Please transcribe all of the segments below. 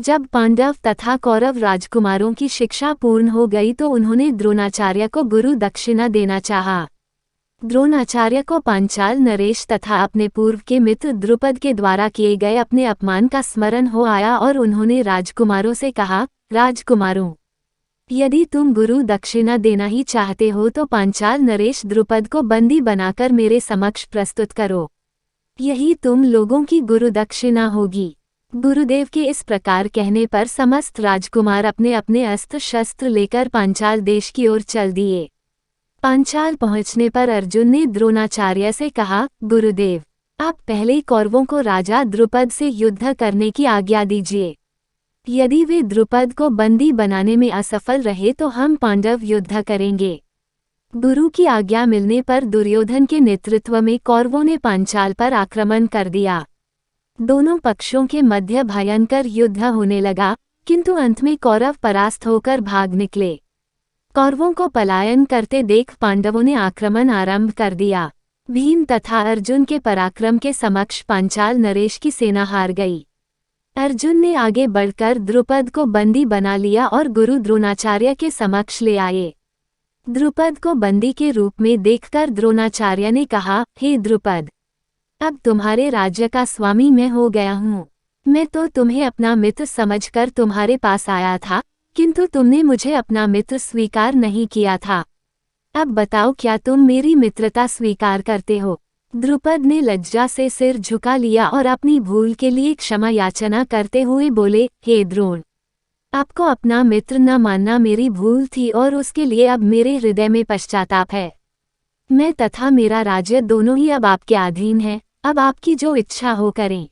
जब पांडव तथा कौरव राजकुमारों की शिक्षा पूर्ण हो गई तो उन्होंने द्रोणाचार्य को गुरु दक्षिणा देना चाहा। द्रोणाचार्य को पांचाल नरेश तथा अपने पूर्व के मित्र द्रुपद के द्वारा किए गए अपने अपमान का स्मरण हो आया और उन्होंने राजकुमारों से कहा, राजकुमारों, यदि तुम गुरु दक्षिणा देना ही चाहते हो तो पांचाल नरेश द्रुपद को बंदी बनाकर मेरे समक्ष प्रस्तुत करो। यही तुम लोगों की गुरु दक्षिणा होगी। गुरुदेव के इस प्रकार कहने पर समस्त राजकुमार अपने अपने अस्त्र शस्त्र लेकर पांचाल देश की ओर चल दिए। पांचाल पहुंचने पर अर्जुन ने द्रोणाचार्य से कहा, गुरुदेव, आप पहले कौरवों को राजा द्रुपद से युद्ध करने की आज्ञा दीजिए। यदि वे द्रुपद को बंदी बनाने में असफल रहे तो हम पांडव युद्ध करेंगे। गुरु की आज्ञा मिलने पर दुर्योधन के नेतृत्व में कौरवों ने पांचाल पर आक्रमण कर दिया। दोनों पक्षों के मध्य भयंकर युद्ध होने लगा, किंतु अंत में कौरव परास्त होकर भाग निकले। कौरवों को पलायन करते देख पांडवों ने आक्रमण आरंभ कर दिया। भीम तथा अर्जुन के पराक्रम के समक्ष पांचाल नरेश की सेना हार गई। अर्जुन ने आगे बढ़कर द्रुपद को बंदी बना लिया और गुरु द्रोणाचार्य के समक्ष ले आए। द्रुपद को बंदी के रूप में देखकर द्रोणाचार्य ने कहा, हे द्रुपद, अब तुम्हारे राज्य का स्वामी मैं हो गया हूँ। मैं तो तुम्हें अपना मित्र समझकर तुम्हारे पास आया था, किंतु तुमने मुझे अपना मित्र स्वीकार नहीं किया था। अब बताओ, क्या तुम मेरी मित्रता स्वीकार करते हो? द्रुपद ने लज्जा से सिर झुका लिया और अपनी भूल के लिए क्षमा याचना करते हुए बोले, हे द्रोण, आपको अपना मित्र न मानना मेरी भूल थी और उसके लिए अब मेरे हृदय में पश्चाताप है। मैं तथा मेरा राज्य दोनों ही अब आपके अधीन है, अब आपकी जो इच्छा हो करें।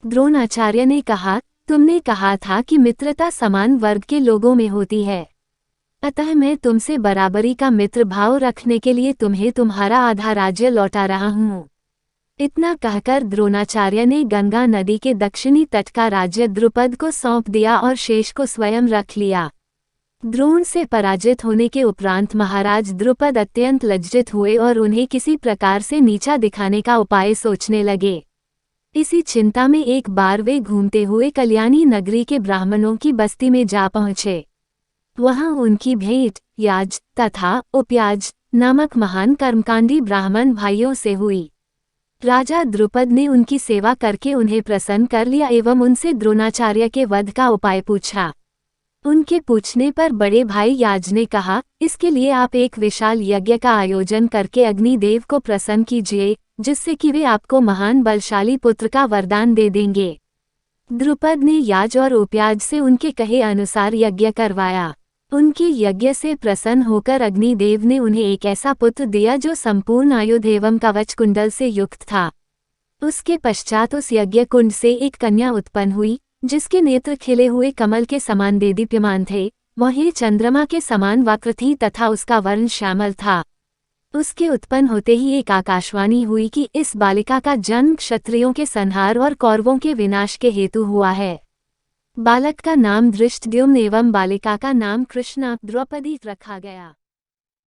द्रोणाचार्य ने कहा, तुमने कहा था कि मित्रता समान वर्ग के लोगों में होती है, अतः मैं तुमसे बराबरी का मित्र भाव रखने के लिए तुम्हें तुम्हारा आधा राज्य लौटा रहा हूँ। इतना कहकर द्रोणाचार्य ने गंगा नदी के दक्षिणी तट का राज्य द्रुपद को सौंप दिया और शेष को स्वयं रख लिया। द्रोण से पराजित होने के उपरांत महाराज द्रुपद अत्यंत लज्जित हुए और उन्हें किसी प्रकार से नीचा दिखाने का उपाय सोचने लगे। इसी चिंता में एक बार वे घूमते हुए कल्याणी नगरी के ब्राह्मणों की बस्ती में जा पहुँचे। वहां उनकी भेंट याज तथा उपयाज नामक महान कर्मकांडी ब्राह्मण भाइयों से हुई। राजा द्रुपद ने उनकी सेवा करके उन्हें प्रसन्न कर लिया एवं उनसे द्रोणाचार्य के वध का उपाय पूछा। उनके पूछने पर बड़े भाई याज ने कहा, इसके लिए आप एक विशाल यज्ञ का आयोजन करके अग्निदेव को प्रसन्न कीजिए, जिससे कि वे आपको महान बलशाली पुत्र का वरदान दे देंगे। द्रुपद ने याज और उपयाज से उनके कहे अनुसार यज्ञ करवाया। उनके यज्ञ से प्रसन्न होकर अग्निदेव ने उन्हें एक ऐसा पुत्र दिया जो संपूर्ण आयुध एवं कवच कुंडल से युक्त था। उसके पश्चात उस यज्ञ कुंड से एक कन्या उत्पन्न हुई, जिसके नेत्र खिले हुए कमल के समान देदीप्यमान थे। वह चंद्रमा के समान वक्र थी तथा उसका वर्ण श्यामल था। उसके उत्पन्न होते ही एक आकाशवाणी हुई कि इस बालिका का जन्म क्षत्रियों के संहार और कौरवों के विनाश के हेतु हुआ है। बालक का नाम धृष्टद्युम्न एवं बालिका का नाम कृष्णा द्रौपदी रखा गया।